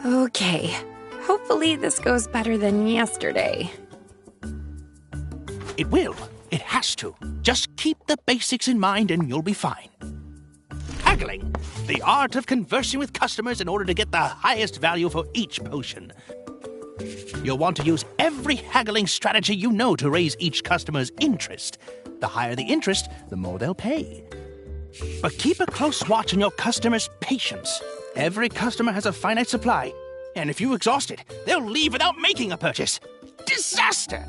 Okay, hopefully this goes better than yesterday. It will. It has to. Just keep the basics in mind and you'll be fine. Haggling, the art of conversing with customers in order to get the highest value for each potion. You'll want to use every haggling strategy you know to raise each customer's interest. The higher the interest, the more they'll pay. But keep a close watch on your customers' patience. Every customer has a finite supply, and if you exhaust it, they'll leave without making a purchase. Disaster!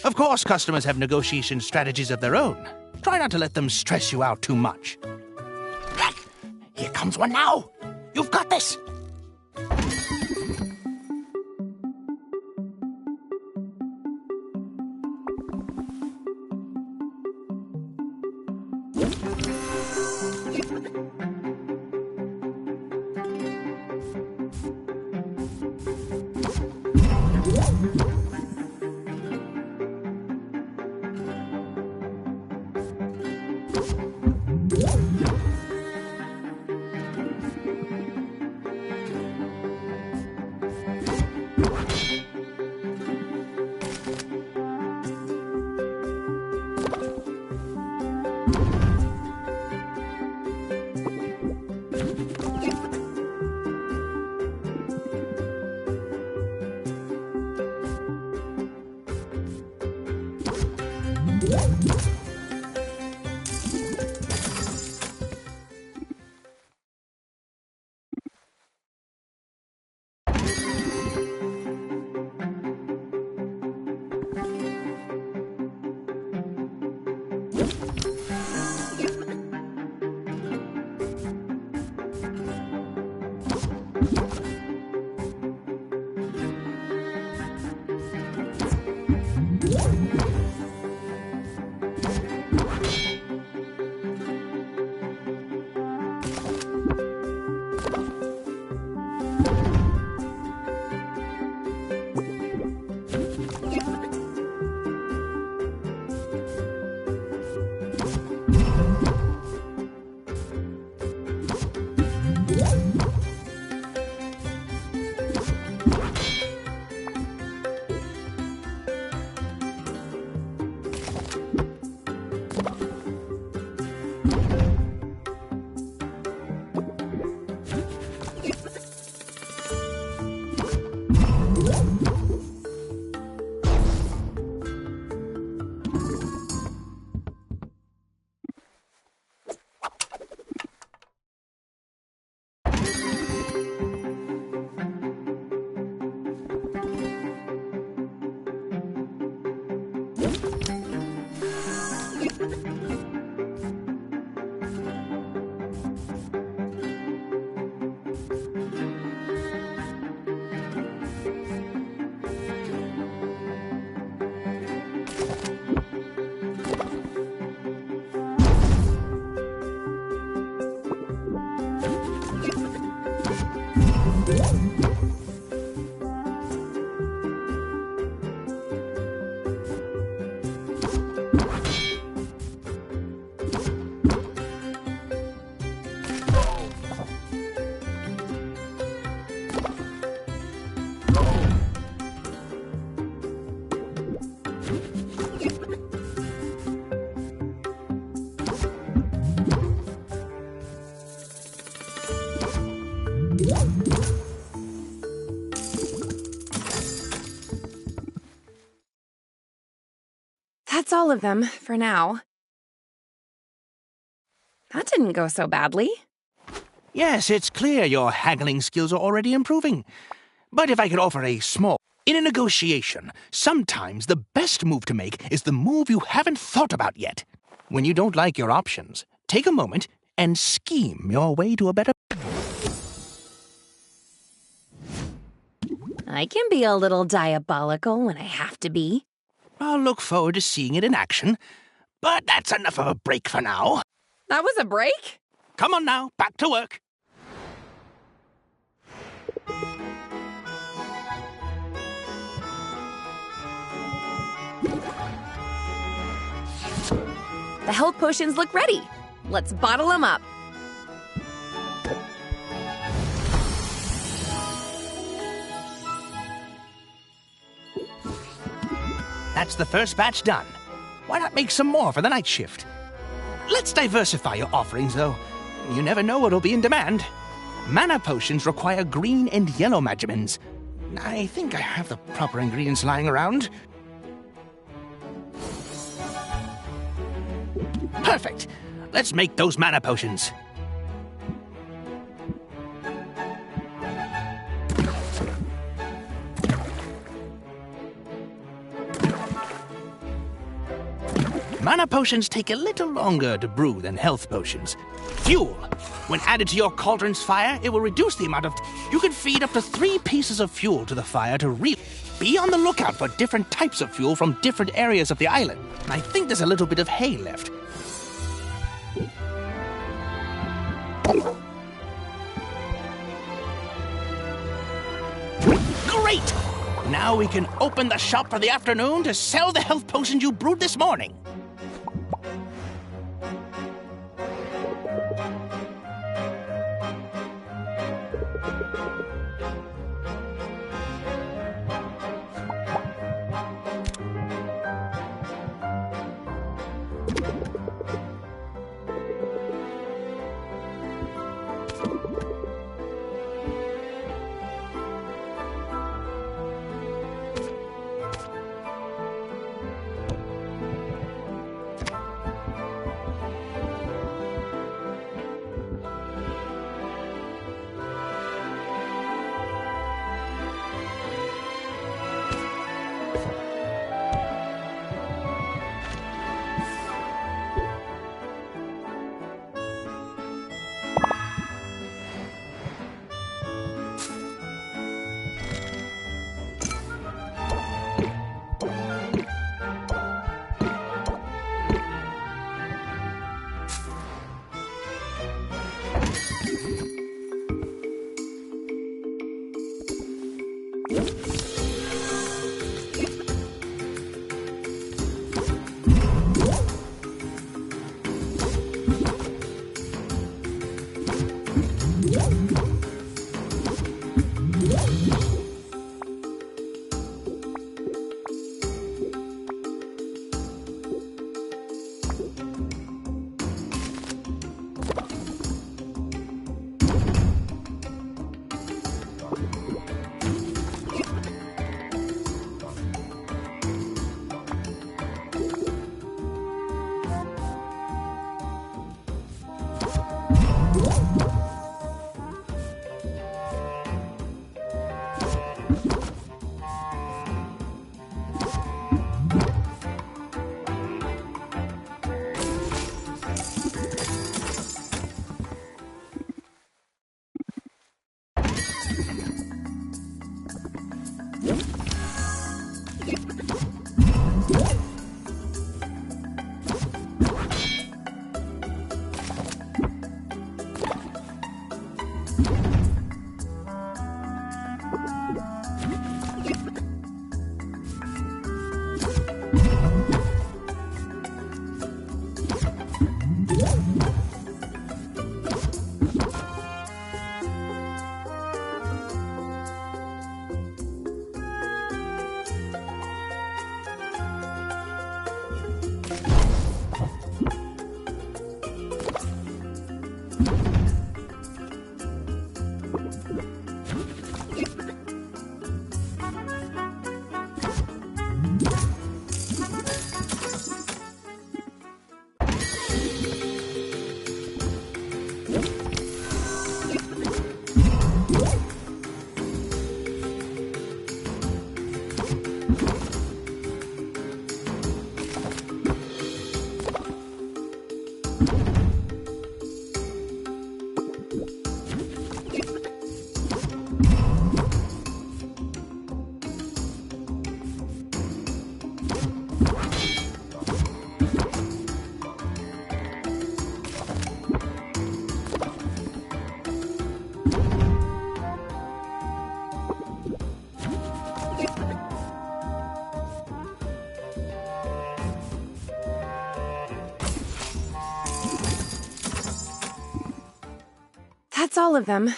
Of course, customers have negotiation strategies of their own. Try not to let them stress you out too much. Here comes one now. You've got this. That's all of them, for now. That didn't go so badly. Yes, it's clear your haggling skills are already improving. But if I could offer a small... In a negotiation, sometimes the best move to make is the move you haven't thought about yet. When you don't like your options, take a moment and scheme your way to a better... I can be a little diabolical when I have to be. I'll look forward to seeing it in action. But that's enough of a break for now. That was a break? Come on now, back to work. The health potions look ready. Let's bottle them up. That's the first batch done. Why not make some more for the night shift? Let's diversify your offerings, though. You never know what'll be in demand. Mana potions require green and yellow magimins. I think I have the proper ingredients lying around. Perfect. Let's make those mana potions. Mana potions take a little longer to brew than health potions. Fuel. When added to your cauldron's fire, it will reduce the amount of... You can feed up to 3 pieces of fuel to the fire to Be on the lookout for different types of fuel from different areas of the island. I think there's a little bit of hay left. Great! Now we can open the shop for the afternoon to sell the health potions you brewed this morning. That's all of them.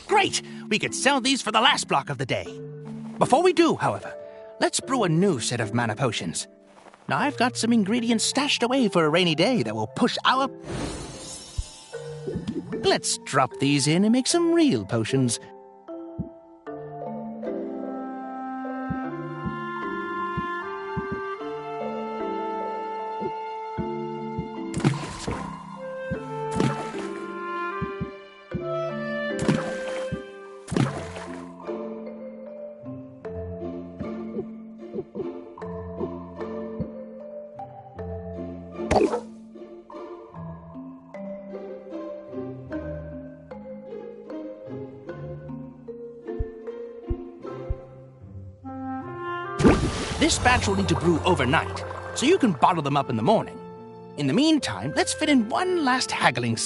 Great! We could sell these for the last block of the day. Before we do, however, let's brew a new set of mana potions. Now, I've got some ingredients stashed away for a rainy day that will push our... Let's drop these in and make some real potions. This batch will need to brew overnight, so you can bottle them up in the morning. In the meantime, let's fit in one last haggling...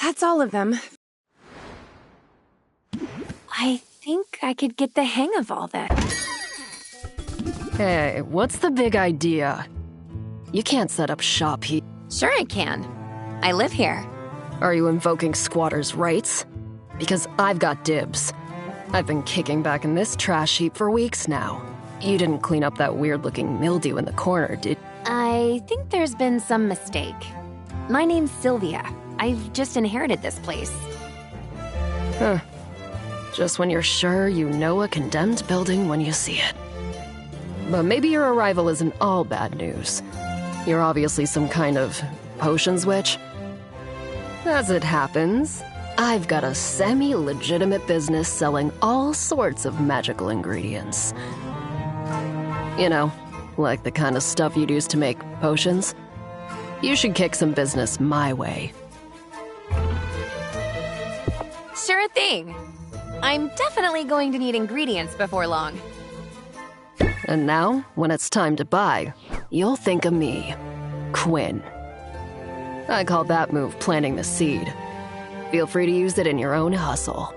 That's all of them. I think I could get the hang of all that. Hey, what's the big idea? You can't set up shop here. Sure I can. I live here. Are you invoking squatters' rights? Because I've got dibs. I've been kicking back in this trash heap for weeks now. You didn't clean up that weird-looking mildew in the corner, did... I think there's been some mistake. My name's Sylvia. I've just inherited this place. Huh. Just when you're sure you know a condemned building when you see it. But maybe your arrival isn't all bad news. You're obviously some kind of potions witch. As it happens, I've got a semi-legitimate business selling all sorts of magical ingredients. You know, like the kind of stuff you'd use to make potions. You should kick some business my way. Sure thing. I'm definitely going to need ingredients before long. And now, when it's time to buy, you'll think of me, Quinn. I call that move planting the seed. Feel free to use it in your own hustle.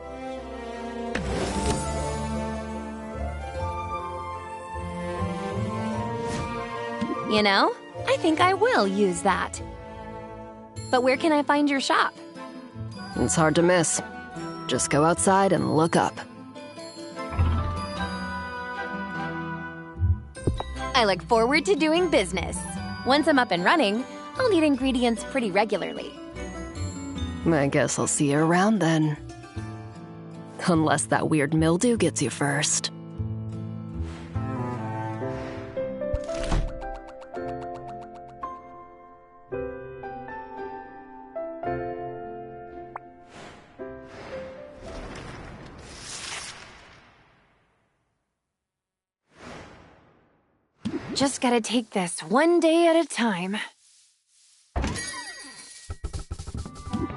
You know, I think I will use that. But where can I find your shop? It's hard to miss. Just go outside and look up. I look forward to doing business. Once I'm up and running, I'll need ingredients pretty regularly. I guess I'll see you around then. Unless that weird mildew gets you first. just gotta take this one day at a time.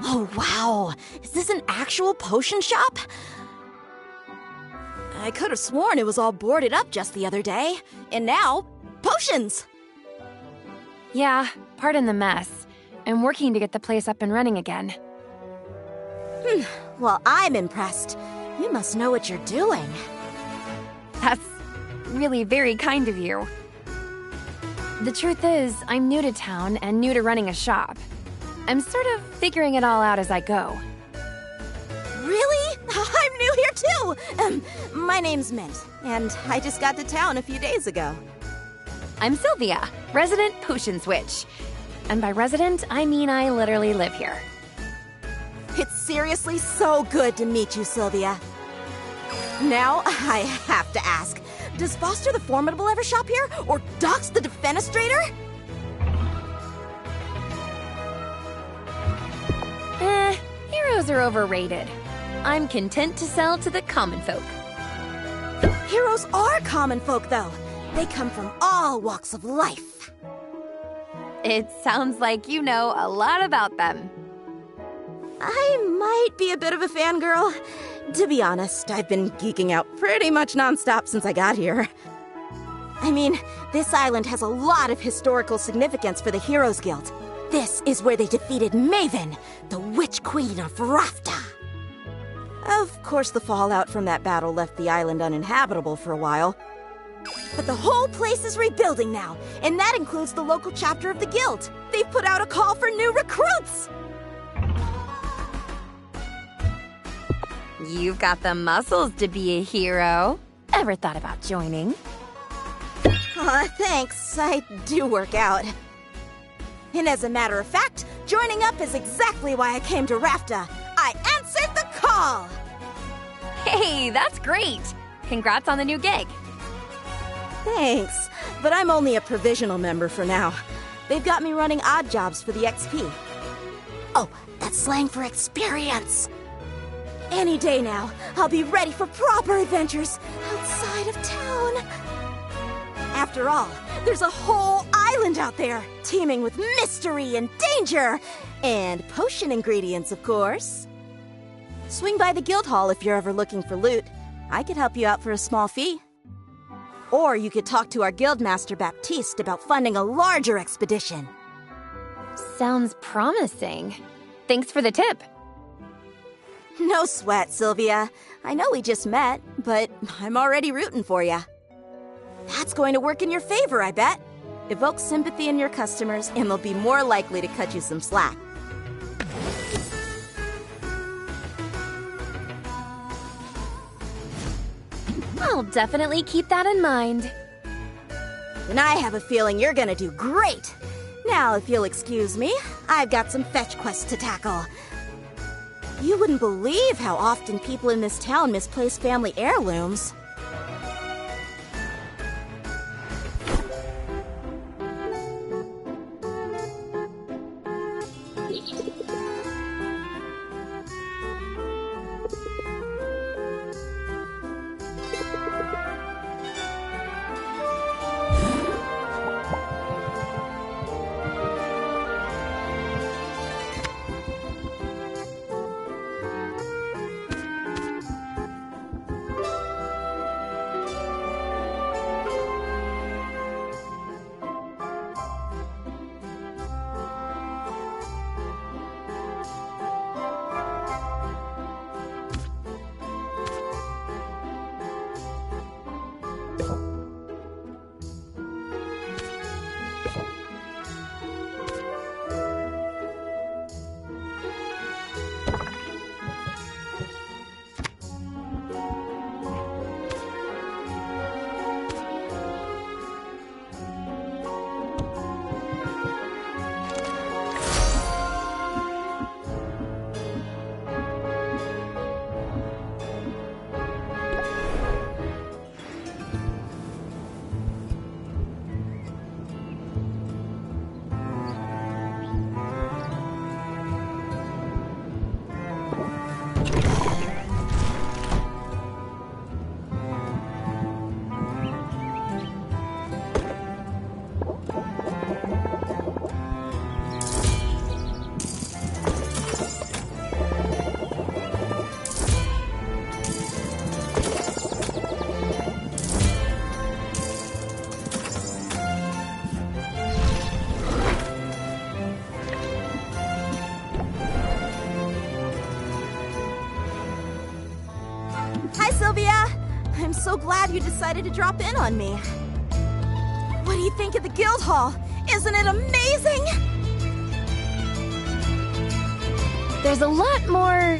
Oh, wow. Is this an actual potion shop? I could have sworn it was all boarded up just the other day. And now, potions! Yeah, pardon the mess. I'm working to get the place up and running again. Well, I'm impressed. You must know what you're doing. That's really very kind of you. The truth is, I'm new to town and new to running a shop. I'm sort of figuring it all out as I go. Really? I'm new here too! My name's Mint, and I just got to town a few days ago. I'm Sylvia, resident potion switch. And by resident, I mean I literally live here. It's seriously so good to meet you, Sylvia. Now, I have to ask, does Foster the Formidable ever shop here? Or Dox the Defenestrator? Heroes are overrated. I'm content to sell to the common folk. Heroes are common folk, though. They come from all walks of life. It sounds like you know a lot about them. I might be a bit of a fangirl. To be honest, I've been geeking out pretty much nonstop since I got here. I mean, this island has a lot of historical significance for the Heroes Guild. This is where they defeated Maven, the Witch Queen of Rafta. Of course, the fallout from that battle left the island uninhabitable for a while. But the whole place is rebuilding now, and that includes the local chapter of the guild. They've put out a call for new recruits! You've got the muscles to be a hero. Ever thought about joining? Thanks. I do work out. And as a matter of fact, joining up is exactly why I came to Rafta. I answered the call! Hey, that's great! Congrats on the new gig. Thanks, but I'm only a provisional member for now. They've got me running odd jobs for the XP. Oh, that's slang for experience. Any day now, I'll be ready for proper adventures outside of town. After all, there's a whole island out there, teeming with mystery and danger. And potion ingredients, of course. Swing by the guild hall if you're ever looking for loot. I could help you out for a small fee. Or you could talk to our guildmaster Baptiste about funding a larger expedition. Sounds promising. Thanks for the tip. No sweat, Sylvia. I know we just met, but I'm already rooting for you. That's going to work in your favor, I bet. Evoke sympathy in your customers, and they'll be more likely to cut you some slack. I'll definitely keep that in mind. And I have a feeling you're gonna do great. Now, if you'll excuse me, I've got some fetch quests to tackle. You wouldn't believe how often people in this town misplace family heirlooms. Sylvia! I'm so glad you decided to drop in on me. What do you think of the guild hall? Isn't it amazing? There's a lot more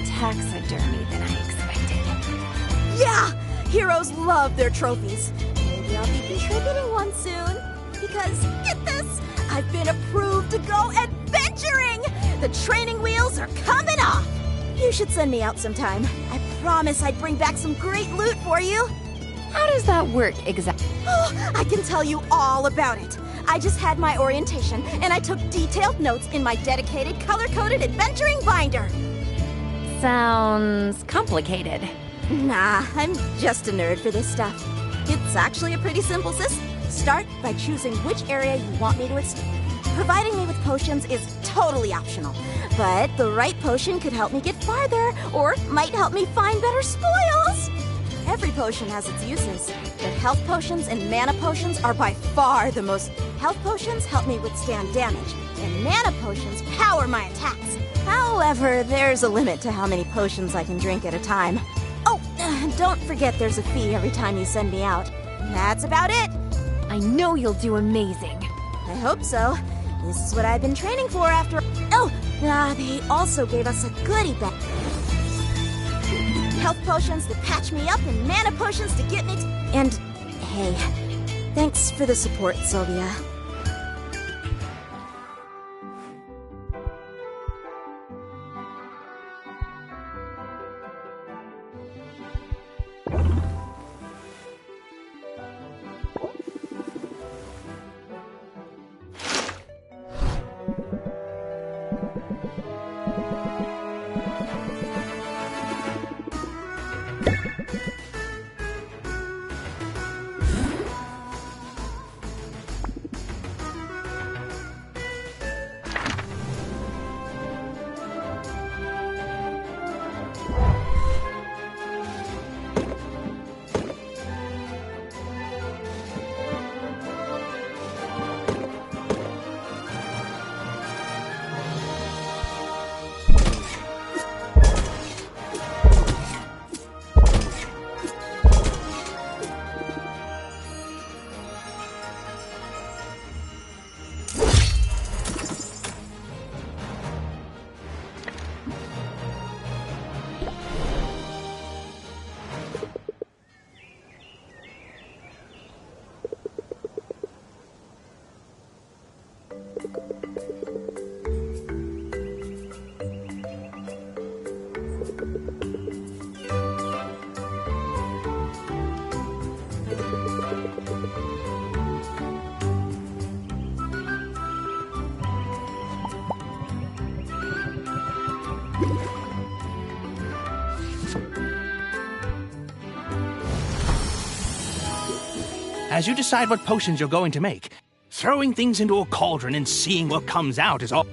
taxidermy than I expected. Yeah! Heroes love their trophies. Maybe I'll be contributing one soon. Because, get this, I've been approved to go adventuring! The training wheels are coming off! You should send me out sometime. I promise I'd bring back some great loot for you. How does that work exactly? Oh, I can tell you all about it. I just had my orientation, and I took detailed notes in my dedicated color-coded adventuring binder. Sounds complicated. Nah, I'm just a nerd for this stuff. It's actually a pretty simple system. Start by choosing which area you want me to explore. Providing me with potions is totally optional, but the right potion could help me get farther, or might help me find better spoils. Every potion has its uses, but health potions and mana potions are by far the most. Health potions help me withstand damage, and mana potions power my attacks. However, there's a limit to how many potions I can drink at a time. Oh, don't forget there's a fee every time you send me out. That's about it. I know you'll do amazing. I hope so. This is what I've been training for after. Oh, they also gave us a goodie bag. Health potions to patch me up and mana potions to get me And, hey, thanks for the support, Sylvia. As you decide what potions you're going to make, throwing things into a cauldron and seeing what comes out is all.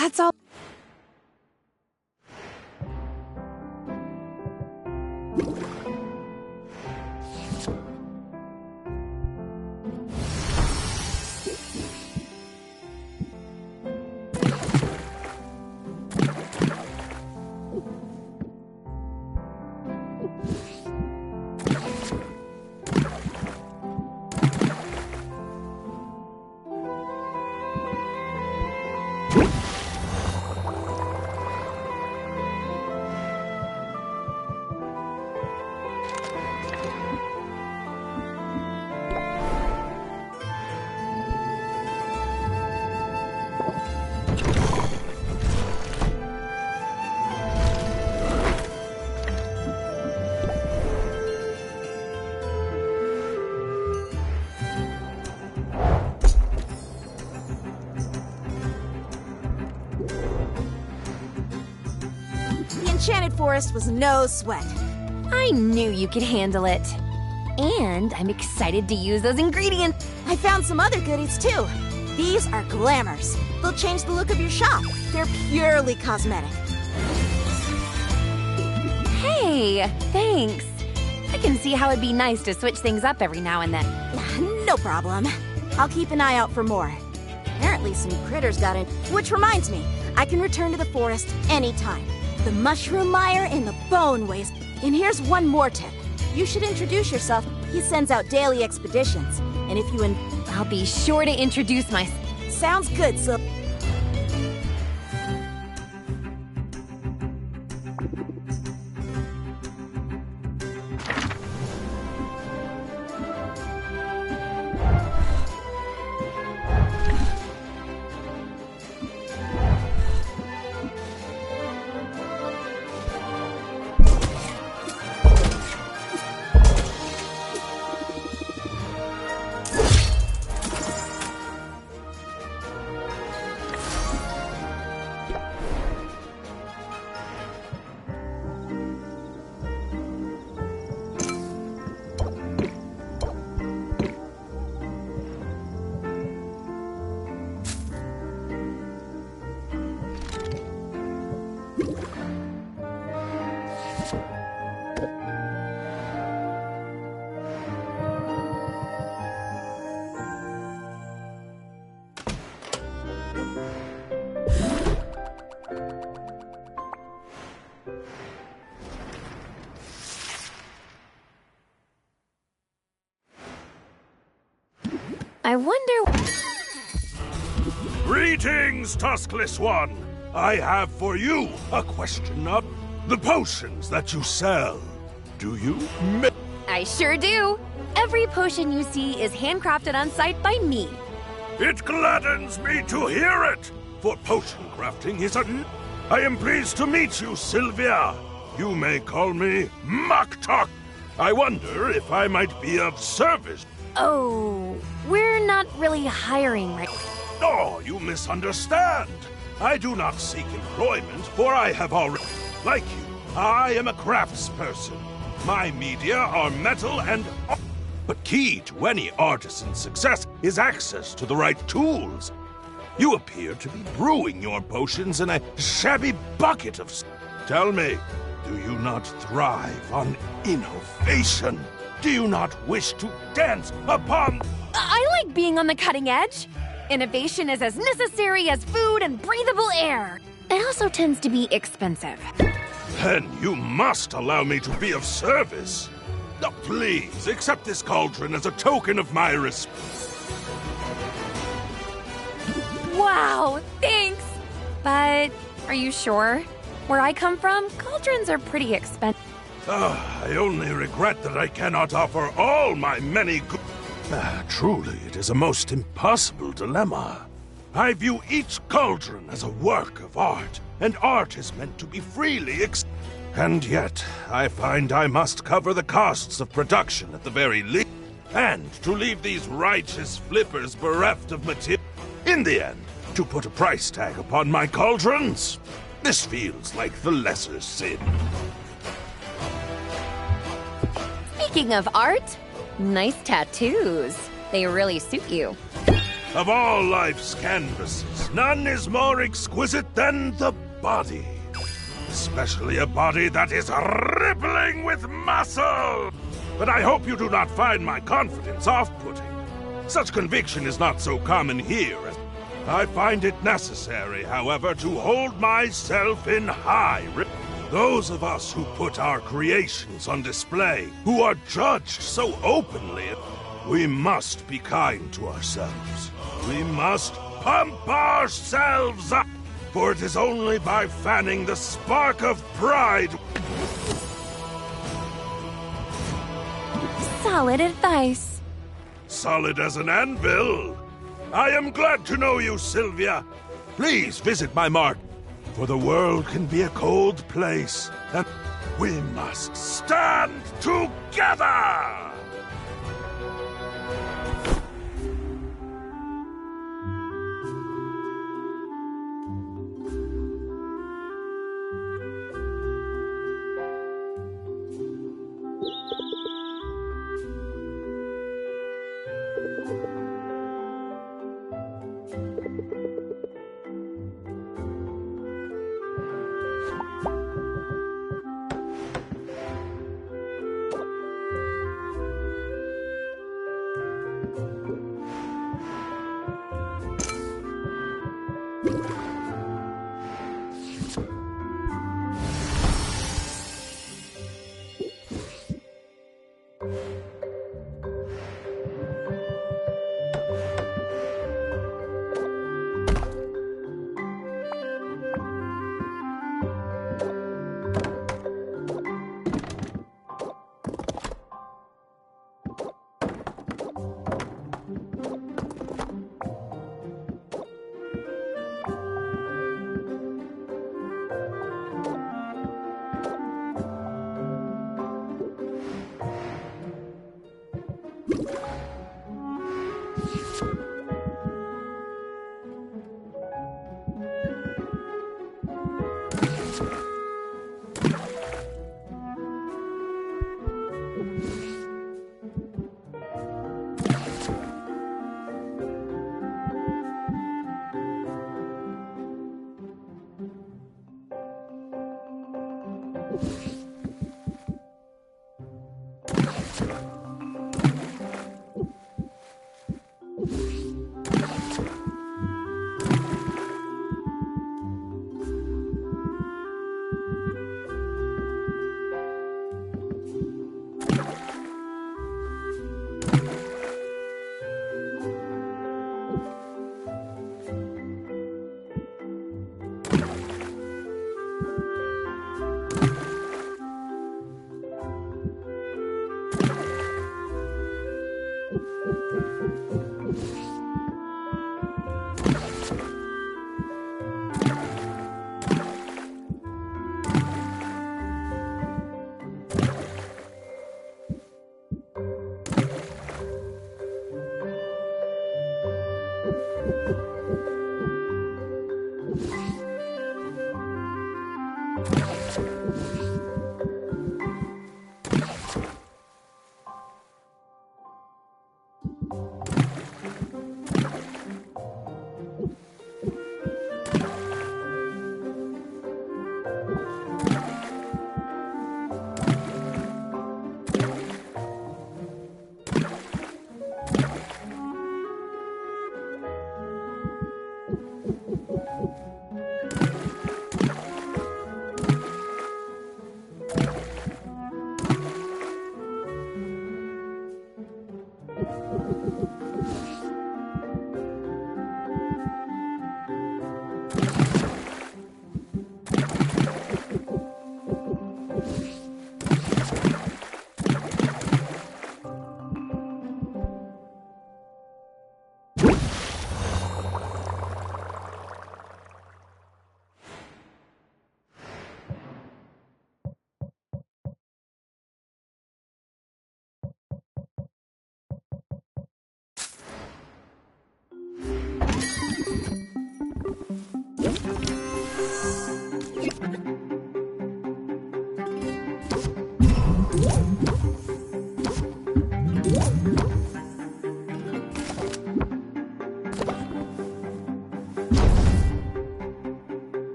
That's all. Enchanted Forest was no sweat. I knew you could handle it. And I'm excited to use those ingredients. I found some other goodies too. These are glamours. They'll change the look of your shop. They're purely cosmetic. Hey, thanks. I can see how it'd be nice to switch things up every now and then. No problem. I'll keep an eye out for more. Apparently some critters got in. Which reminds me, I can return to the forest anytime. The mushroom mire in the bone waste. And here's one more tip. You should introduce yourself. He sends out daily expeditions. And if you I'll be sure to introduce myself. Sounds good, so... I wonder... Greetings, Tuskless One. I have for you a question of the potions that you sell. Do you I sure do. Every potion you see is handcrafted on site by me. It gladdens me to hear it, for potion crafting is I am pleased to meet you, Sylvia. You may call me Maktok. I wonder if I might be of service. Oh, we're not really hiring right... Oh, you misunderstand. I do not seek employment, for I have already... Like you, I am a craftsperson. My media are metal and... But key to any artisan's success is access to the right tools. You appear to be brewing your potions in a shabby bucket of... Tell me, do you not thrive on innovation? Do you not wish to dance upon... I like being on the cutting edge. Innovation is as necessary as food and breathable air. It also tends to be expensive. Then you must allow me to be of service. Now, please, accept this cauldron as a token of my respect. Wow, thanks! But are you sure? Where I come from, cauldrons are pretty expensive. I only regret that I cannot offer all my many good... Truly, it is a most impossible dilemma. I view each cauldron as a work of art, and art is meant to be freely And yet, I find I must cover the costs of production at the very least, and to leave these righteous flippers bereft of material. In the end, to put a price tag upon my cauldrons, this feels like the lesser sin. Speaking of art, nice tattoos. They really suit you. Of all life's canvases, none is more exquisite than the body. Especially a body that is rippling with muscle. But I hope you do not find my confidence off-putting. Such conviction is not so common here. I find it necessary, however, to hold myself in high regard. Those of us who put our creations on display, who are judged so openly, we must be kind to ourselves. We must pump ourselves up, for it is only by fanning the spark of pride... Solid advice. Solid as an anvil. I am glad to know you, Sylvia. Please visit my market, for the world can be a cold place, and we must stand together!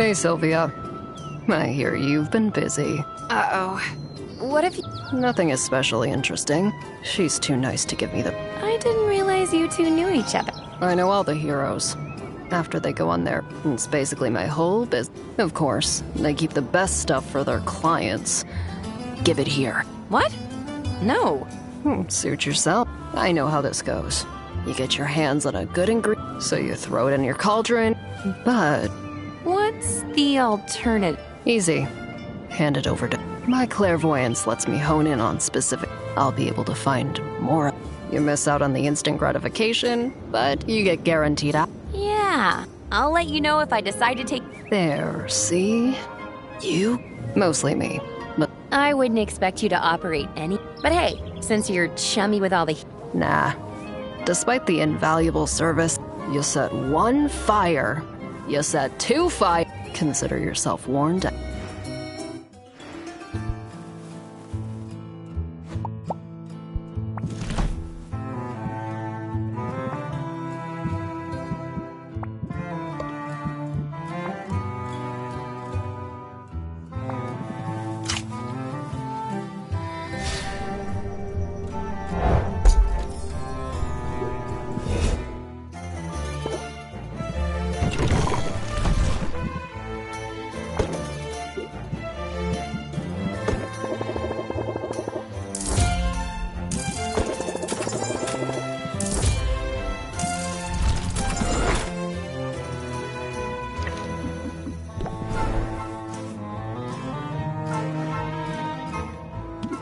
Hey, Sylvia. I hear you've been busy. Uh-oh. What if you... Nothing especially interesting. She's too nice to give me the... I didn't realize you two knew each other. I know all the heroes. After they go on there, it's basically my whole business. Of course, they keep the best stuff for their clients. Give it here. What? No. Suit yourself. I know how this goes. You get your hands on a good ingredient, so you throw it in your cauldron, but... What's the alternative? Easy. Hand it over to... My clairvoyance lets me hone in on specific... I'll be able to find more. You miss out on the instant gratification, but you get guaranteed out. Yeah. I'll let you know if I decide to take... There, see? You? Mostly me, but... I wouldn't expect you to operate any... But hey, since you're chummy with all the... Nah. Despite the invaluable service, you set 1 fire. You set 2 fire. Consider yourself warned.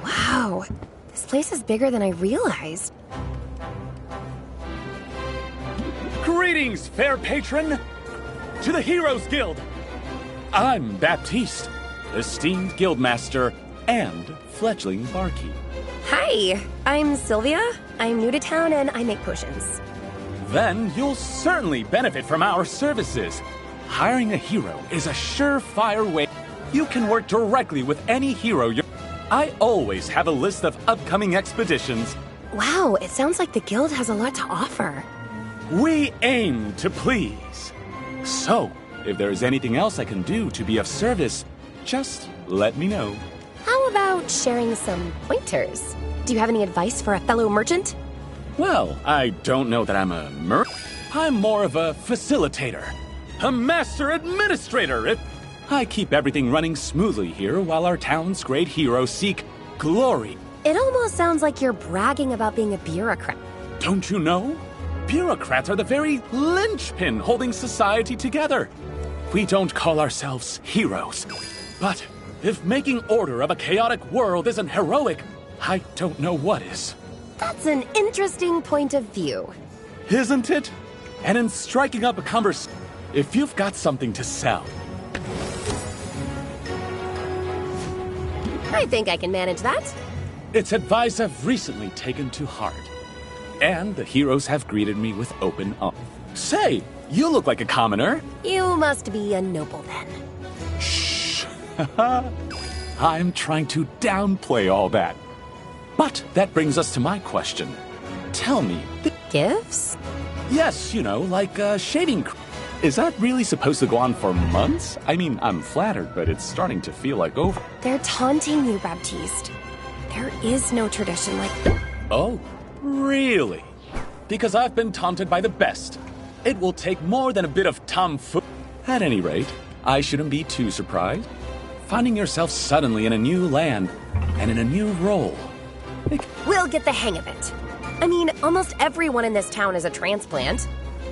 Wow. This place is bigger than I realized. Greetings, fair patron, to the Heroes Guild. I'm Baptiste, esteemed guildmaster and fledgling barkeep. Hi, I'm Sylvia. I'm new to town and I make potions. Then you'll certainly benefit from our services. Hiring a hero is a surefire way. You can work directly with any hero I always have a list of upcoming expeditions. Wow, it sounds like the guild has a lot to offer. We aim to please. So, if there's anything else I can do to be of service, just let me know. How about sharing some pointers? Do you have any advice for a fellow merchant? Well, I don't know that I'm a I'm more of a facilitator. A master administrator. I keep everything running smoothly here while our town's great heroes seek glory. It almost sounds like you're bragging about being a bureaucrat. Don't you know? Bureaucrats are the very linchpin holding society together. We don't call ourselves heroes. But if making order of a chaotic world isn't heroic, I don't know what is. That's an interesting point of view. Isn't it? And in striking up a conversation, if you've got something to sell. I think I can manage that. It's advice I've recently taken to heart. And the heroes have greeted me with open arms. Say, you look like a commoner. You must be a noble then. Shh. I'm trying to downplay all that. But that brings us to my question. Tell me, Gifts? yes, you know, like shaving cream. Is that really supposed to go on for months? I mean, I'm flattered, but it's starting to feel like over. They're taunting you, Baptiste. There is no tradition like that. Oh, really? Because I've been taunted by the best. It will take more than a bit of tomfoolery. At any rate, I shouldn't be too surprised. Finding yourself suddenly in a new land and in a new role. We'll get the hang of it. I mean, almost everyone in this town is a transplant.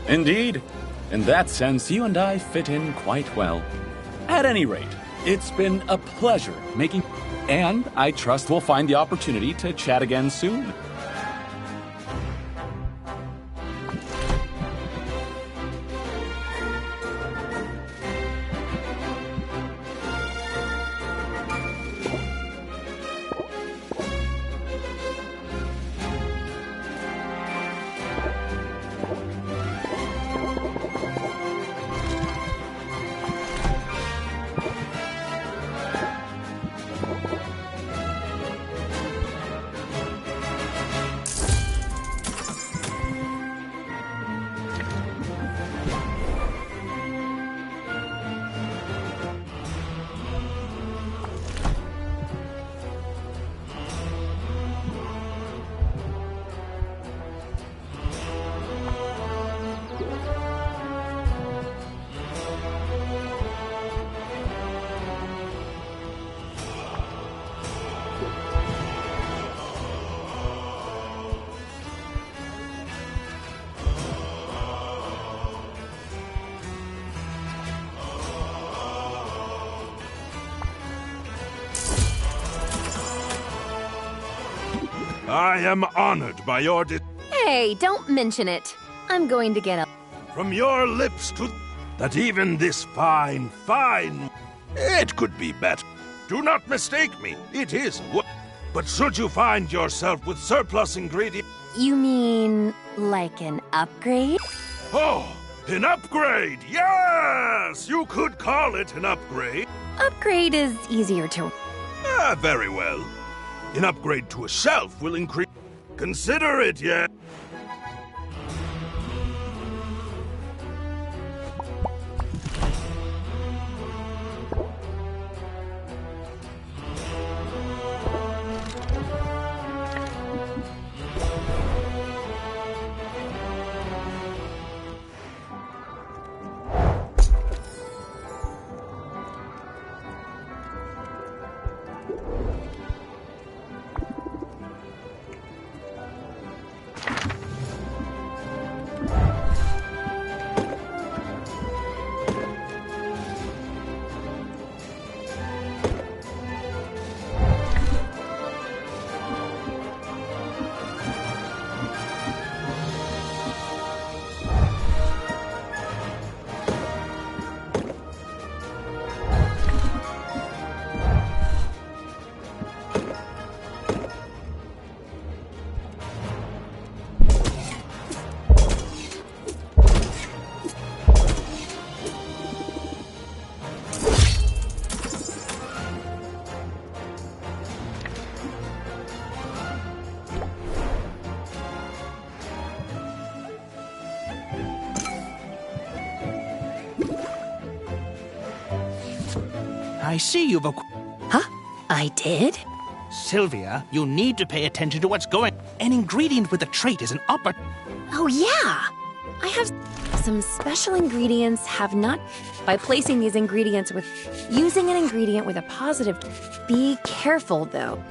Indeed. In that sense, you and I fit in quite well. At any rate, it's been a pleasure making... And I trust we'll find the opportunity to chat again soon. I am honored by your Hey, don't mention it. I'm going to get a... from your lips to that even this fine, it could be better. Do not mistake me. It is but should you find yourself with surplus ingredients... You mean like an upgrade? Oh, an upgrade! Yes! You could call it an upgrade. Upgrade is easier to... Very well. An upgrade to a shelf will increase... Consider it, yeah? I see you've Huh? I did? Sylvia, you need to pay attention to what's going. An ingredient with a trait is an Oh, yeah. I have some special ingredients have not by placing these ingredients with using an ingredient with a positive. Be careful though.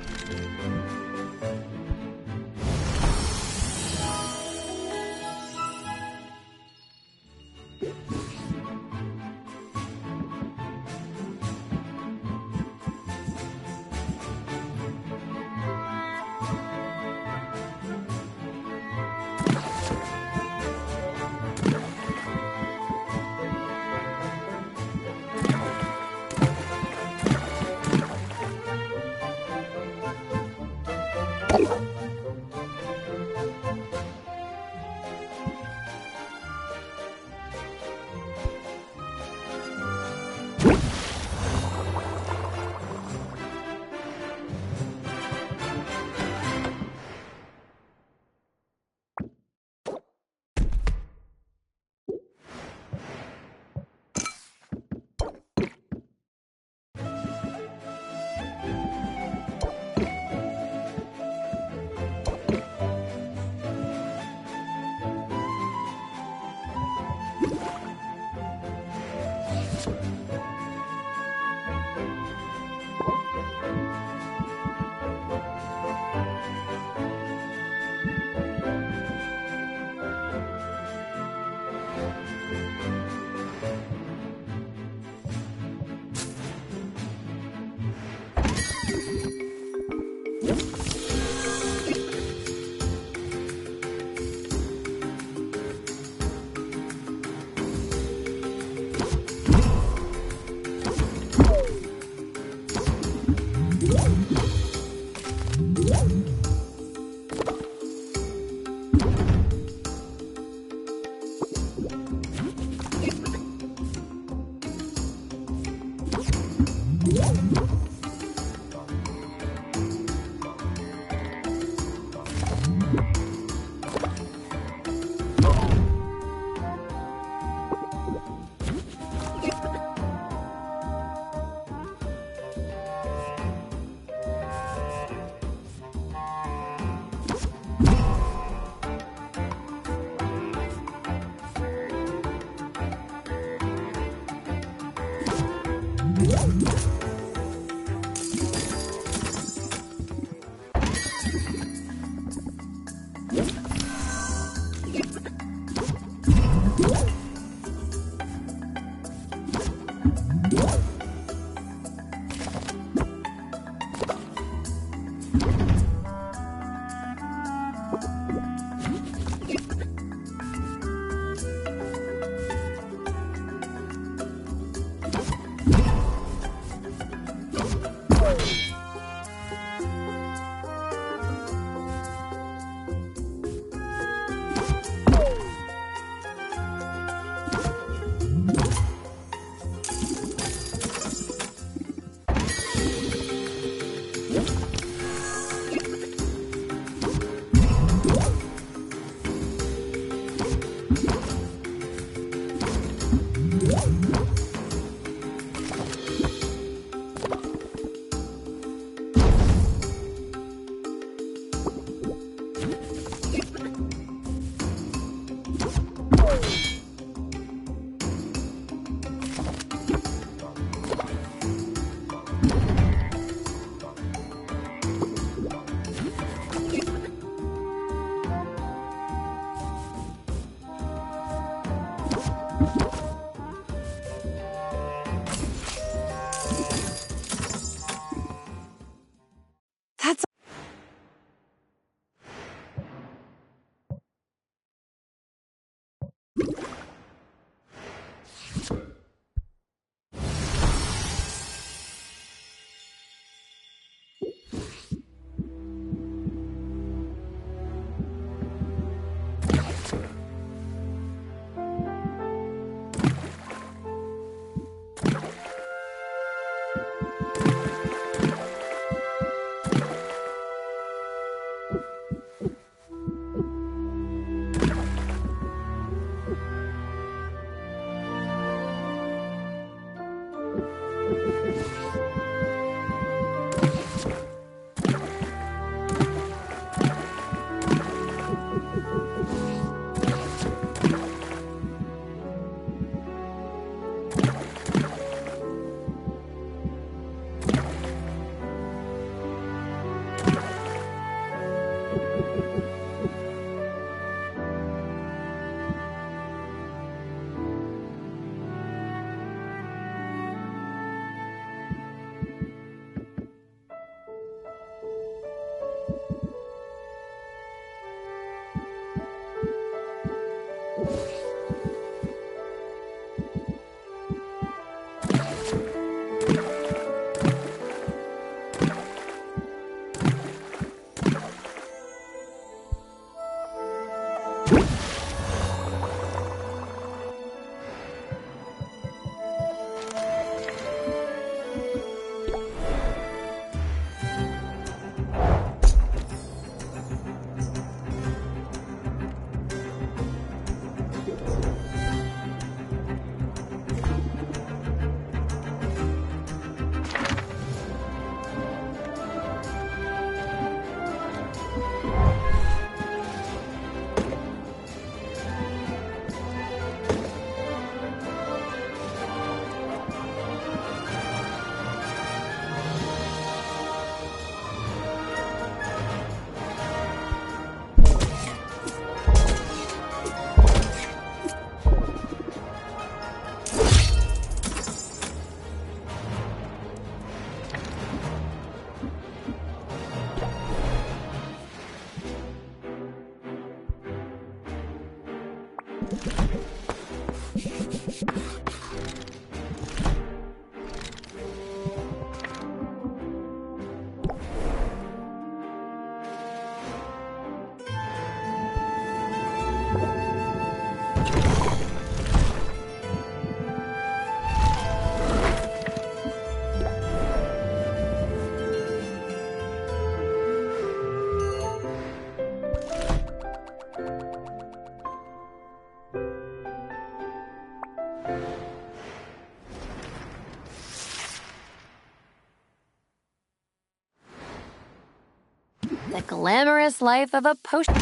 The glamorous life of a potion.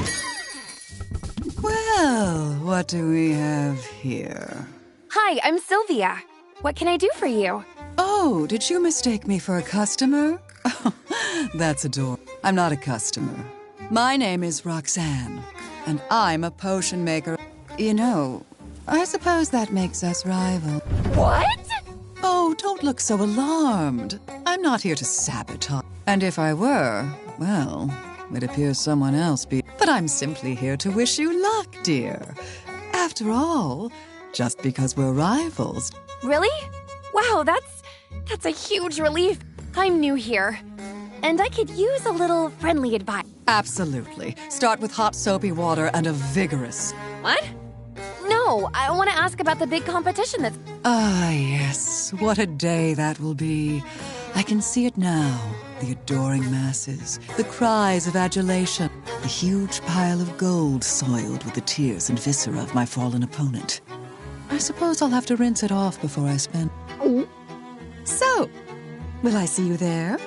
Well, what do we have here? Hi, I'm Sylvia. What can I do for you? Oh, did you mistake me for a customer? That's adorable. I'm not a customer. My name is Roxanne, and I'm a potion maker. You know, I suppose that makes us rivals. What? Oh, don't look so alarmed. I'm not here to sabotage. And if I were, well, it appears someone else be. But I'm simply here to wish you luck, dear. After all, just because we're rivals. Really? Wow, that's a huge relief. I'm new here, and I could use a little friendly advice. Absolutely. Start with hot soapy water and a vigorous. What? No, I want to ask about the big competition that's... Ah, yes. What a day that will be. I can see it now. The adoring masses, the cries of adulation, the huge pile of gold soiled with the tears and viscera of my fallen opponent. I suppose I'll have to rinse it off before I spend... So, will I see you there?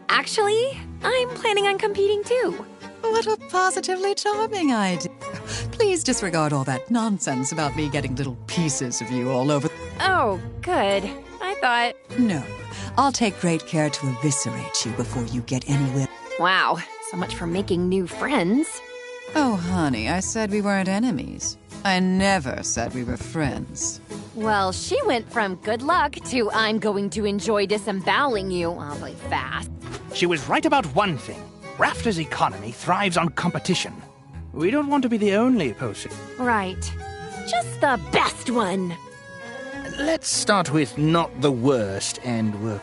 Actually, I'm planning on competing too. What a positively charming idea. Please disregard all that nonsense about me getting little pieces of you all over. Oh, good. I thought... No, I'll take great care to eviscerate you before you get anywhere. Wow, so much for making new friends. Oh, honey, I said we weren't enemies. I never said we were friends. Well, she went from good luck to I'm going to enjoy disemboweling you awfully fast. She was right about one thing. Rafter's economy thrives on competition. We don't want to be the only potion. Right. Just the best one. Let's start with not the worst and work.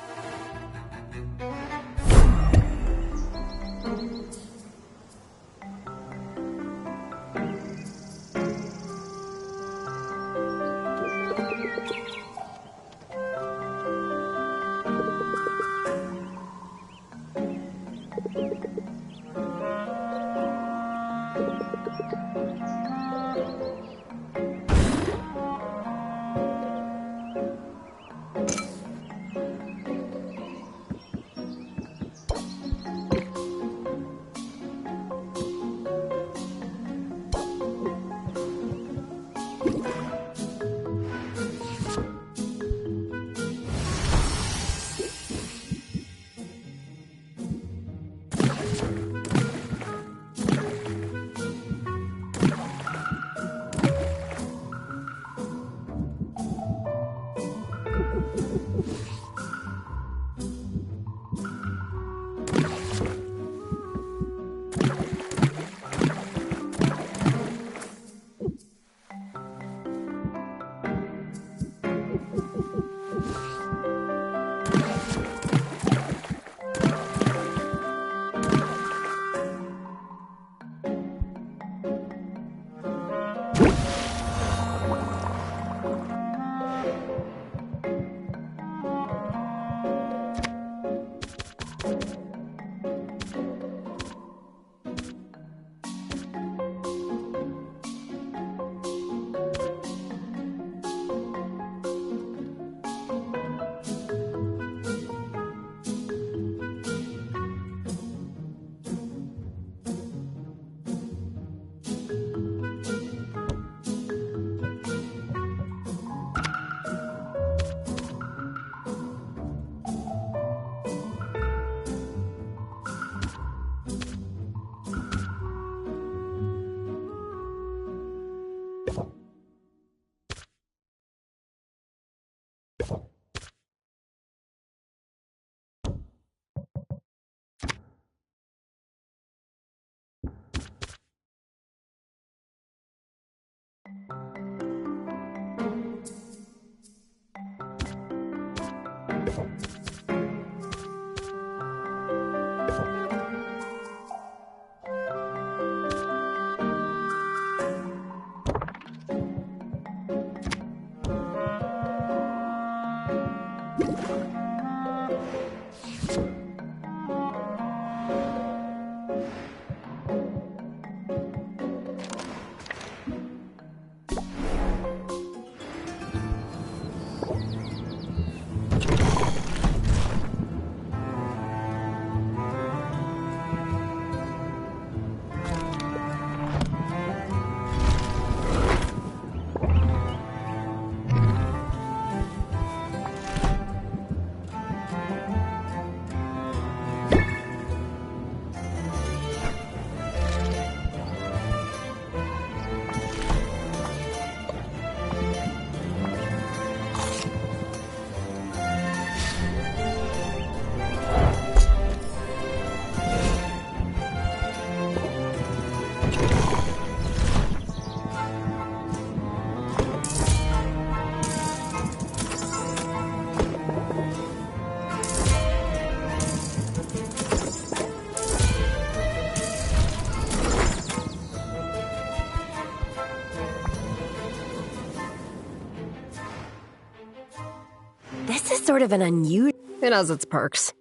This is sort of an unusual... It has its perks.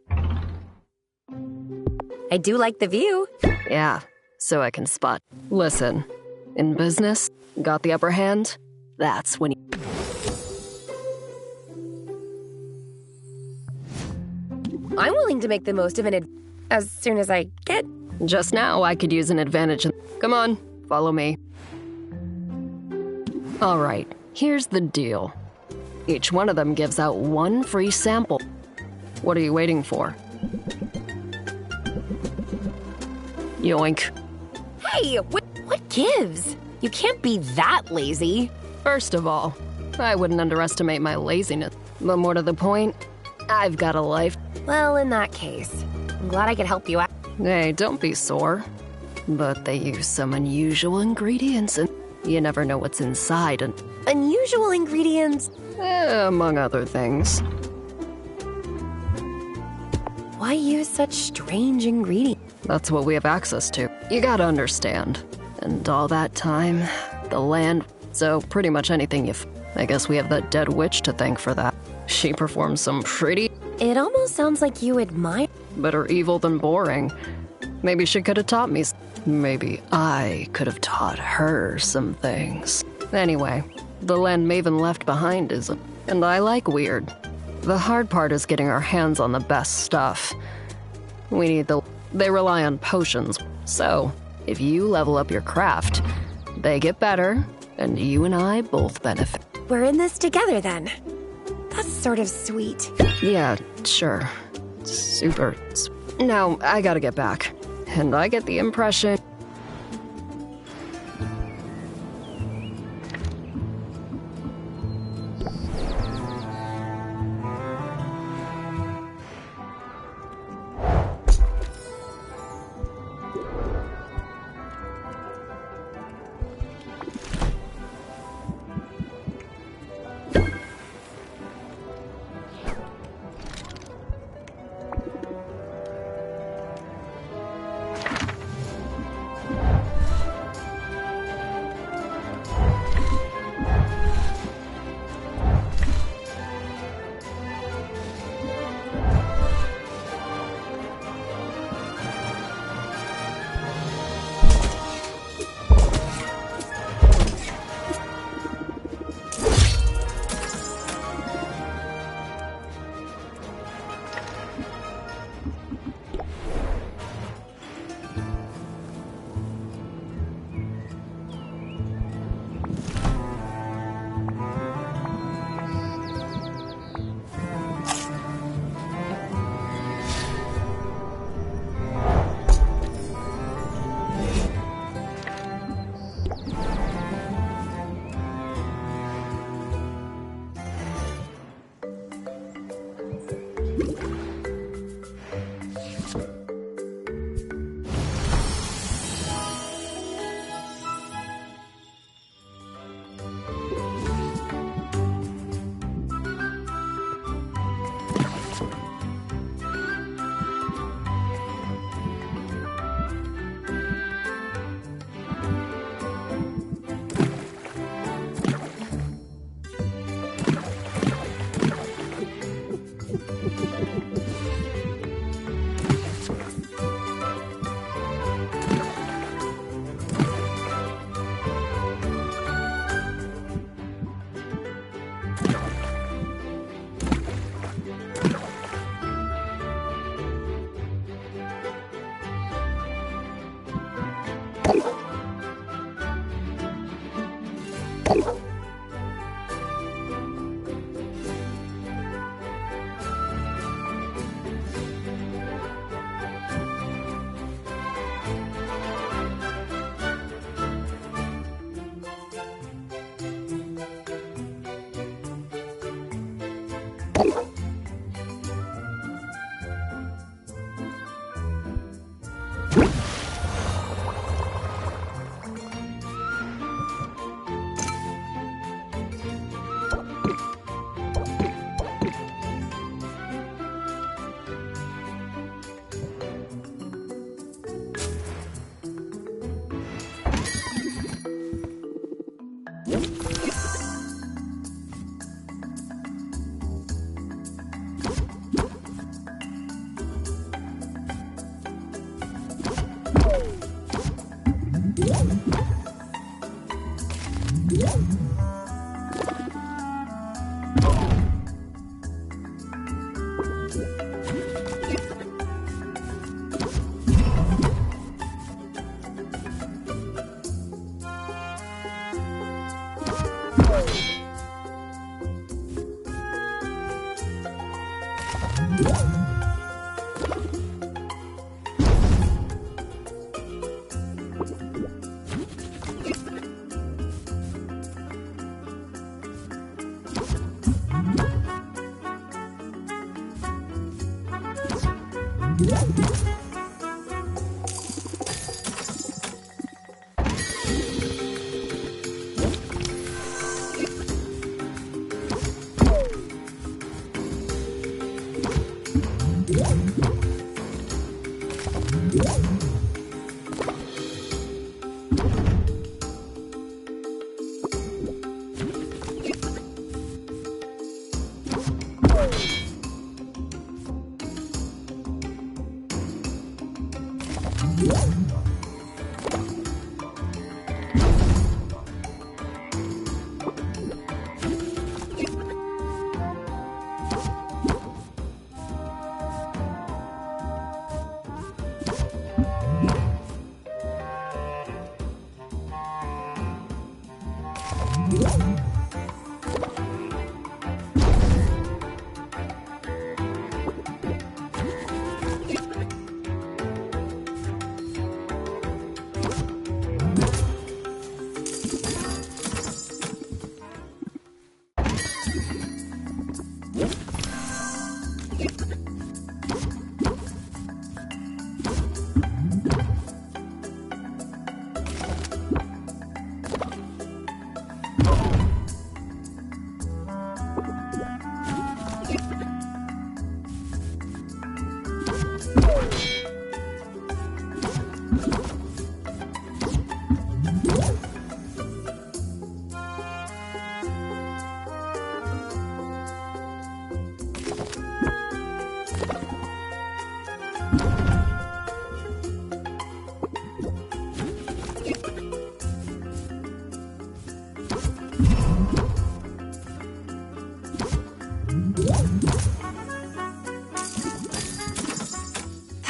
I do like the view. Yeah, so I can spot. Listen, in business, got the upper hand? That's when you... I'm willing to make the most of as soon as I get... Just now, I could use an advantage. Come on, follow me. All right, here's the deal. Each one of them gives out one free sample. What are you waiting for? Yoink. Hey, what gives? You can't be that lazy. First of all, I wouldn't underestimate my laziness. But more to the point, I've got a life. Well, in that case, I'm glad I could help you out. Hey, don't be sore. But they use some unusual ingredients, and you never know what's inside. And Unusual ingredients? among other things. Why use such strange ingredients? That's what we have access to. You gotta understand. And all that time, the land, so pretty much anything I guess we have that dead witch to thank for that. She performed some pretty... It almost sounds like you admire... Better evil than boring. Maybe she could have taught me. Maybe I could have taught her some things. Anyway, the land Maven left behind is... And I like weird. The hard part is getting our hands on the best stuff. We need They rely on potions. So, if you level up your craft, they get better, and you and I both benefit. We're in this together, then. That's sort of sweet. Yeah, sure. Super. Now, I gotta get back. And I get the impression...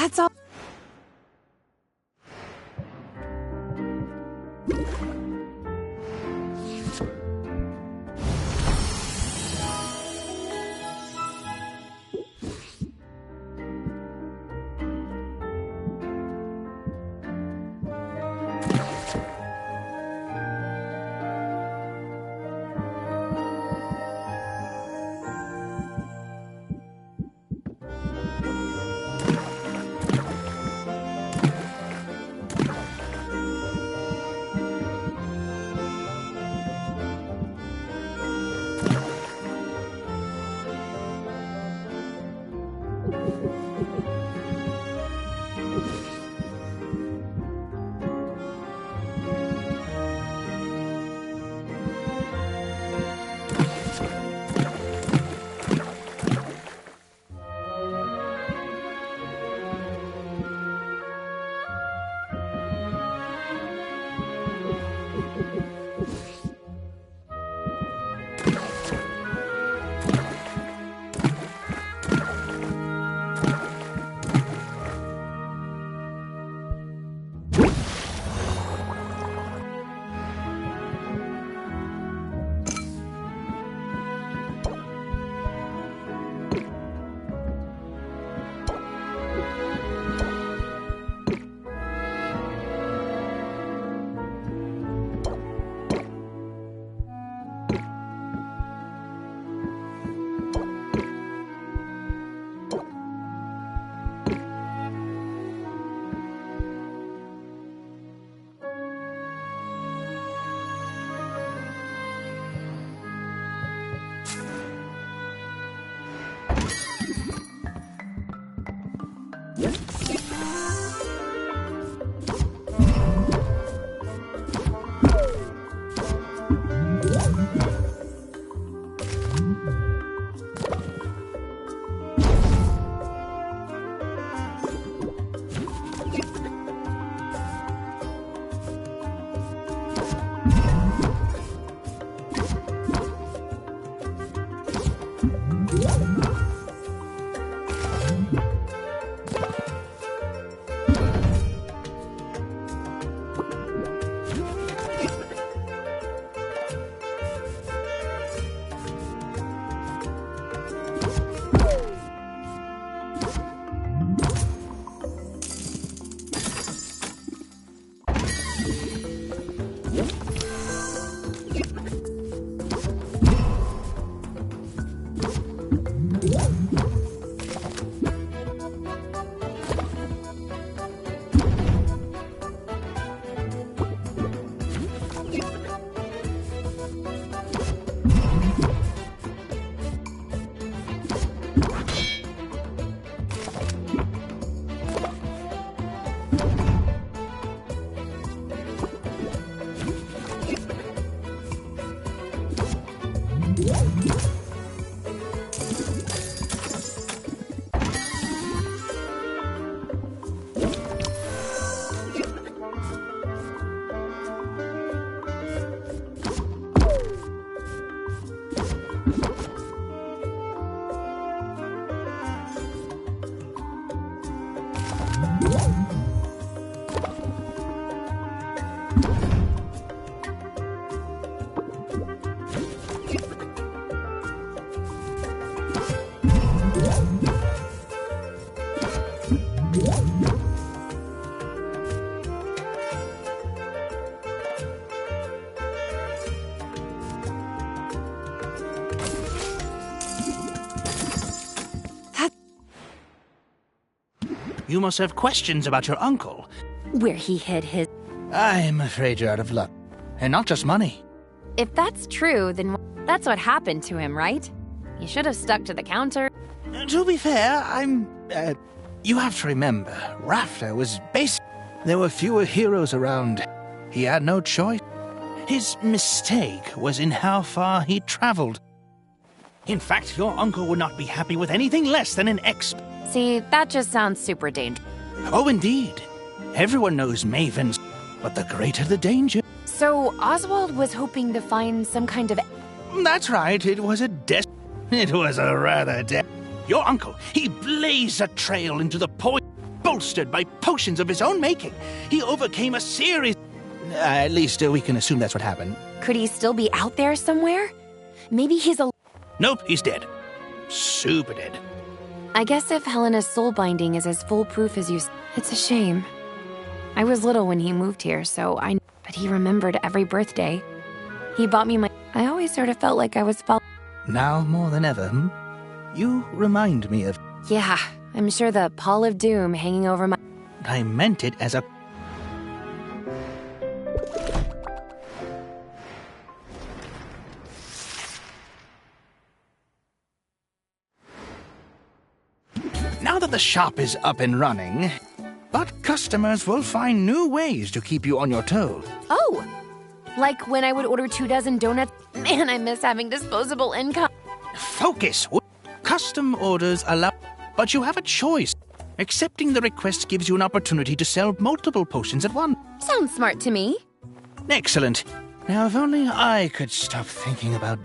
That's all. You must have questions about your uncle. Where he hid his... I'm afraid you're out of luck. And not just money. If that's true, then that's what happened to him, right? He should have stuck to the counter. To be fair, you have to remember, Rafter was there were fewer heroes around. He had no choice. His mistake was in how far he traveled. In fact, your uncle would not be happy with anything less than an See, that just sounds super dangerous. Oh, indeed. Everyone knows mavens, but the greater the danger. So Oswald was hoping to find some kind of... That's right, it was a rather Your uncle, he blazed a trail into the poison, bolstered by potions of his own making. He overcame a series... at least we can assume that's what happened. Could he still be out there somewhere? Maybe he's a... Nope, he's dead. Super dead. I guess if Helena's soul binding is as foolproof as you... It's a shame. I was little when he moved here, so I... But he remembered every birthday. He bought me my... I always sort of felt like I was... Now more than ever, You remind me of... Yeah, I'm sure the pall of doom hanging over my... I meant it as a... Now that the shop is up and running, but customers will find new ways to keep you on your toes. Oh! Like when I would order 24 donuts. Man, I miss having disposable income. Focus! Custom orders allow... But you have a choice. Accepting the request gives you an opportunity to sell multiple potions at once. Sounds smart to me. Excellent. Now, if only I could stop thinking about...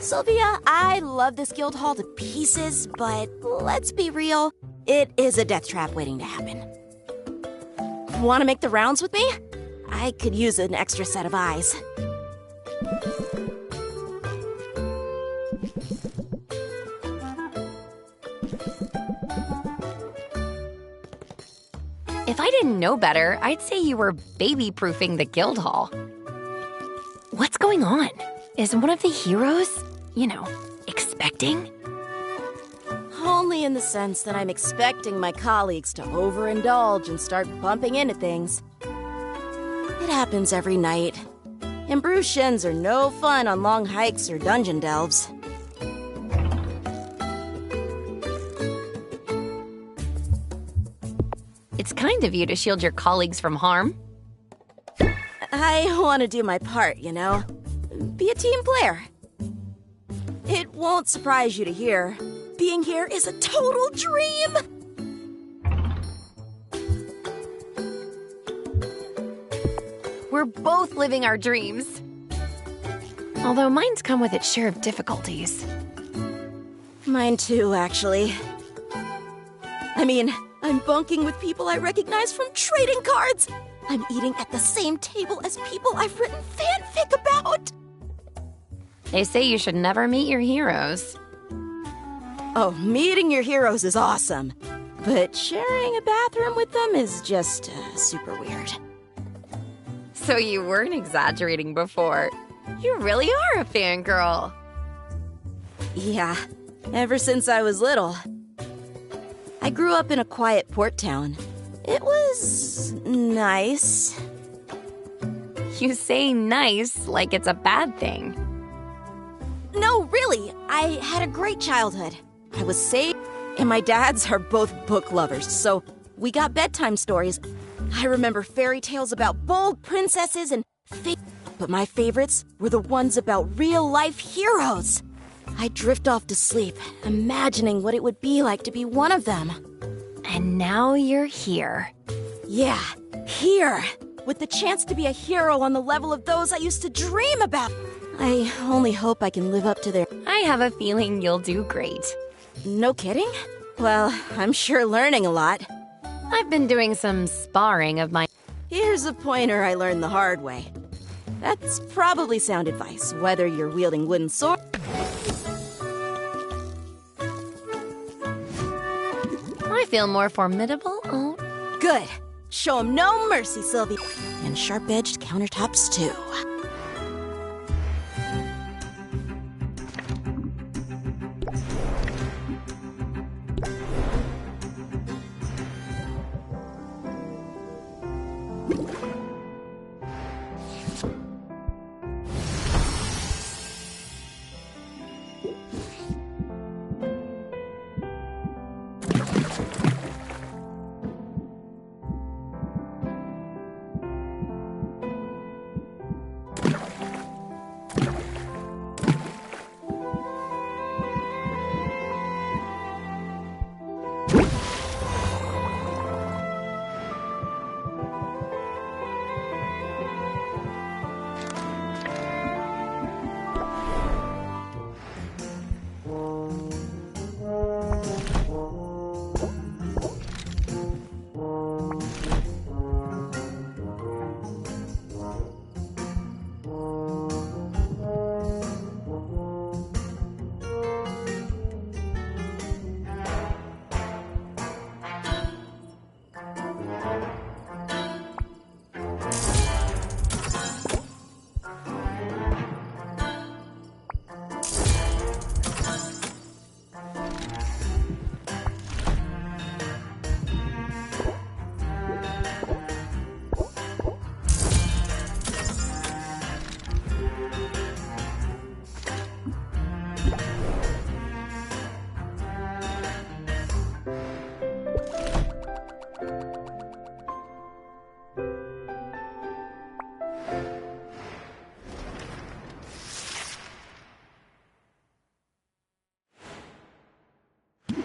Sylvia, I love this guild hall to pieces, but let's be real, it is a death trap waiting to happen. Want to make the rounds with me? I could use an extra set of eyes. If I didn't know better, I'd say you were baby-proofing the guild hall. What's going on? Is one of the heroes, expecting? Only in the sense that I'm expecting my colleagues to overindulge and start bumping into things. It happens every night. And bruised shins are no fun on long hikes or dungeon delves. It's kind of you to shield your colleagues from harm. I want to do my part, Be a team player. It won't surprise you to hear, being here is a total dream! We're both living our dreams. Although mine's come with its share of difficulties. Mine too, actually. I'm bunking with people I recognize from trading cards. I'm eating at the same table as people I've written fanfic about. They say you should never meet your heroes. Oh, meeting your heroes is awesome. But sharing a bathroom with them is just super weird. So you weren't exaggerating before. You really are a fangirl. Yeah, ever since I was little. I grew up in a quiet port town. It was nice. You say nice like it's a bad thing. No, really, I had a great childhood. I was safe, and my dads are both book lovers, so we got bedtime stories. I remember fairy tales about bold princesses and but my favorites were the ones about real-life heroes. I'd drift off to sleep, imagining what it would be like to be one of them. And now you're here. Yeah, here, with the chance to be a hero on the level of those I used to dream about. I only hope I can live up to their... I have a feeling you'll do great. No kidding? Well, I'm sure learning a lot. I've been doing some sparring of my... Here's a pointer I learned the hard way. That's probably sound advice, whether you're wielding wooden sword... I feel more formidable. Oh. Good. Show 'em no mercy, Sylvie. And sharp-edged countertops, too.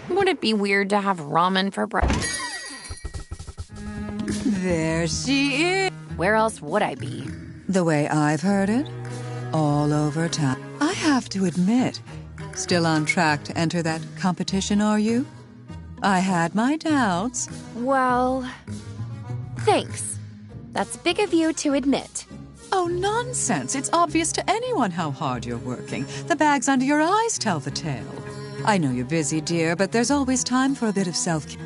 Would it be weird to have ramen for breakfast? There she is. Where else would I be? The way I've heard it, all over town. I have have to admit, still on track to enter that competition, are you? I had my doubts. Well, thanks. That's big of you to admit. Oh, nonsense. It's obvious to anyone how hard you're working. The bags under your eyes tell the tale. I know you're busy, dear, but there's always time for a bit of self-care.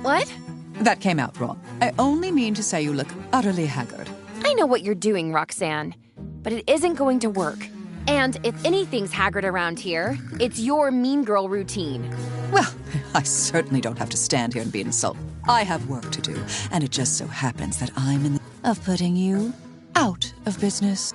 What? That came out wrong. I only mean to say you look utterly haggard. I know what you're doing, Roxanne, but it isn't going to work. And if anything's haggard around here, it's your mean girl routine. Well, I certainly don't have to stand here and be insulted. I have work to do, and it just so happens that I'm in the of putting you out of business.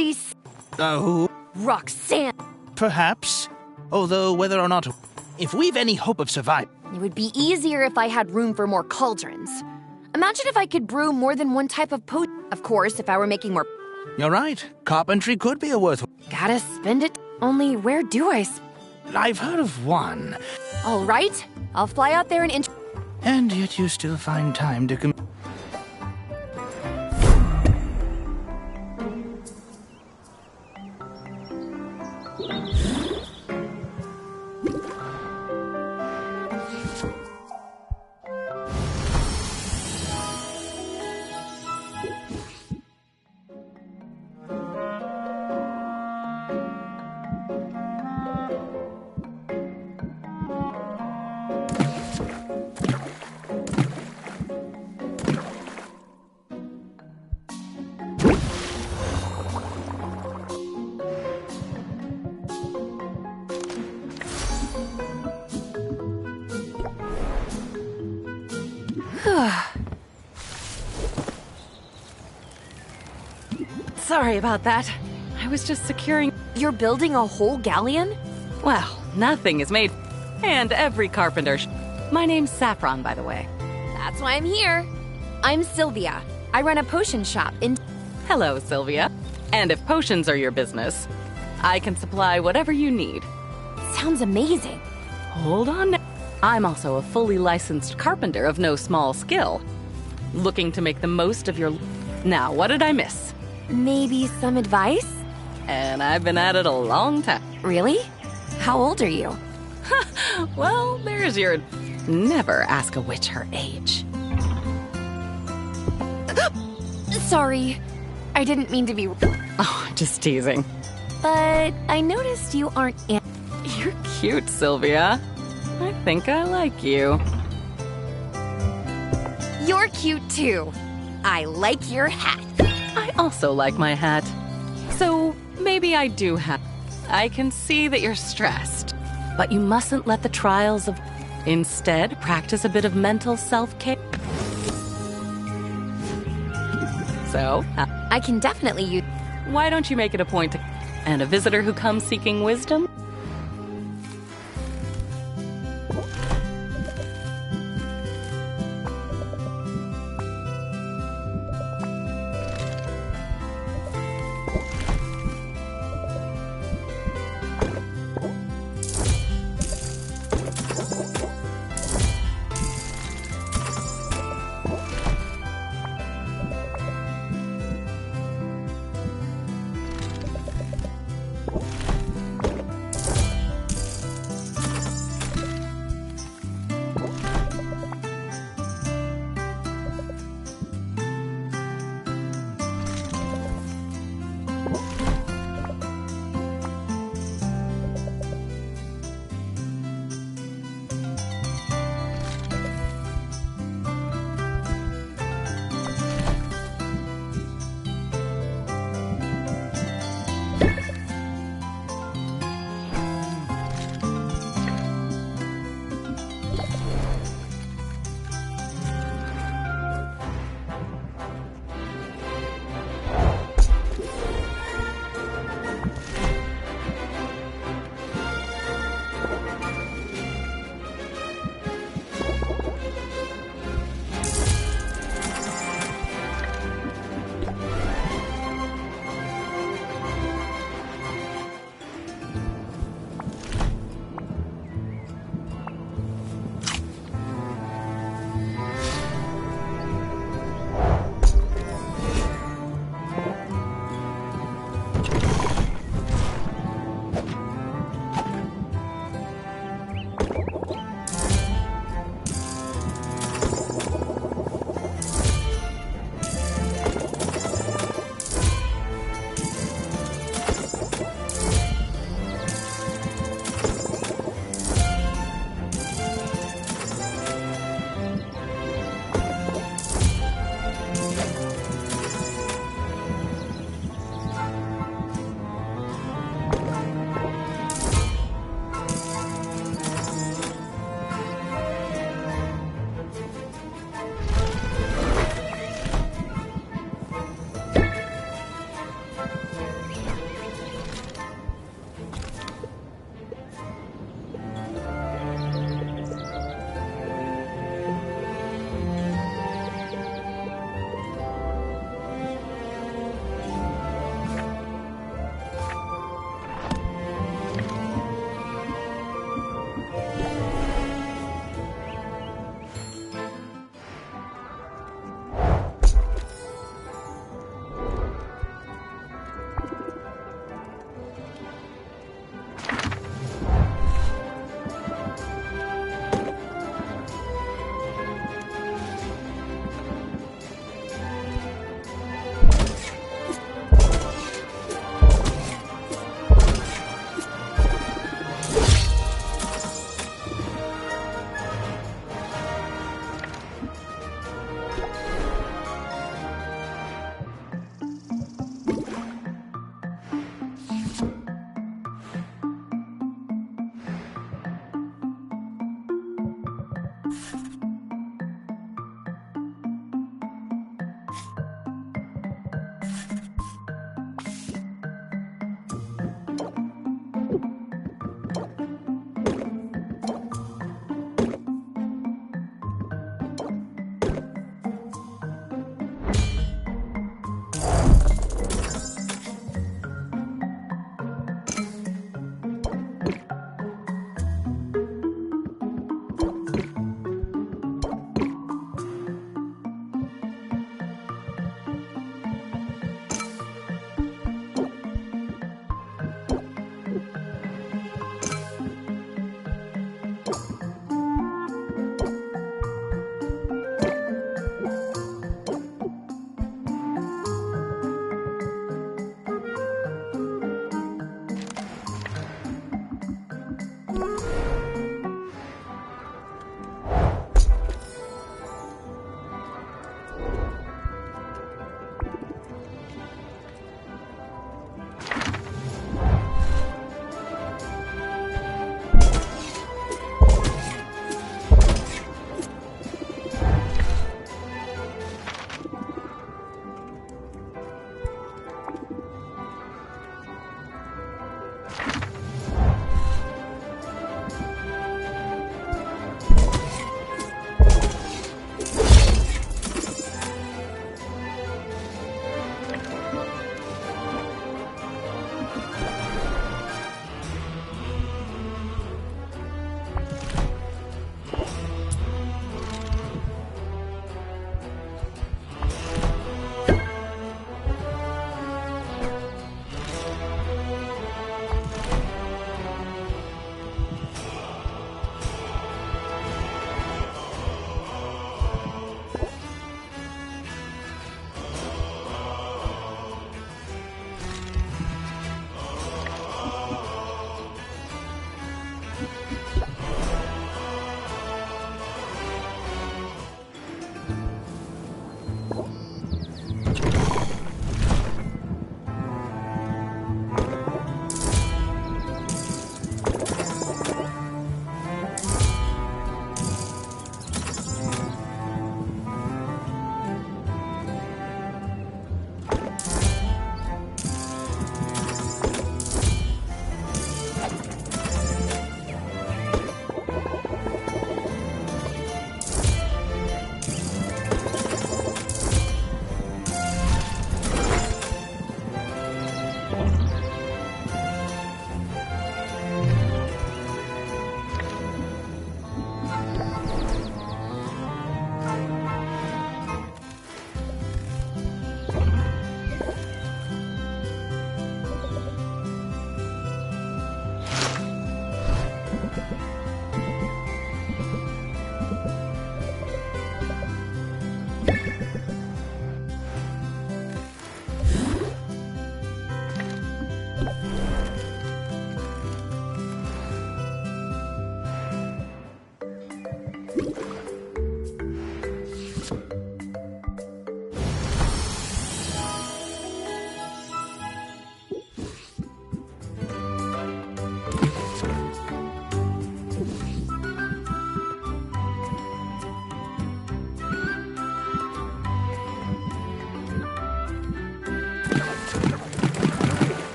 Pretty Who? Roxanne. Perhaps. Although, whether or not... If we've any hope of survival... It would be easier if I had room for more cauldrons. Imagine if I could brew more than one type of potion. Of course, if I were making more... You're right. Carpentry could be a worthwhile... Gotta spend it. Only where do I I've heard of one. All right. I'll fly out there and... And yet you still find time to... Sorry about that. I was just securing... You're building a whole galleon? Well, nothing is made... And every carpenter... My name's Saffron, by the way. That's why I'm here. I'm Sylvia. I run a potion shop in... Hello, Sylvia. And if potions are your business, I can supply whatever you need. Sounds amazing. Hold on. I'm also a fully licensed carpenter of no small skill. Looking to make the most of your... Now, what did I miss? Maybe some advice? And I've been at it a long time. Really? How old are you? Well, there's your... Never ask a witch her age. Sorry. I didn't mean to be... Oh, just teasing. But I noticed you aren't... You're cute, Sylvia. I think I like you. You're cute, too. I like your hat. I also like my hat. So maybe I do have... I can see that you're stressed. But you mustn't let the trials of... Instead, practice a bit of mental self-care. So, I can definitely use... why don't you make it a point to... And a visitor who comes seeking wisdom?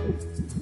you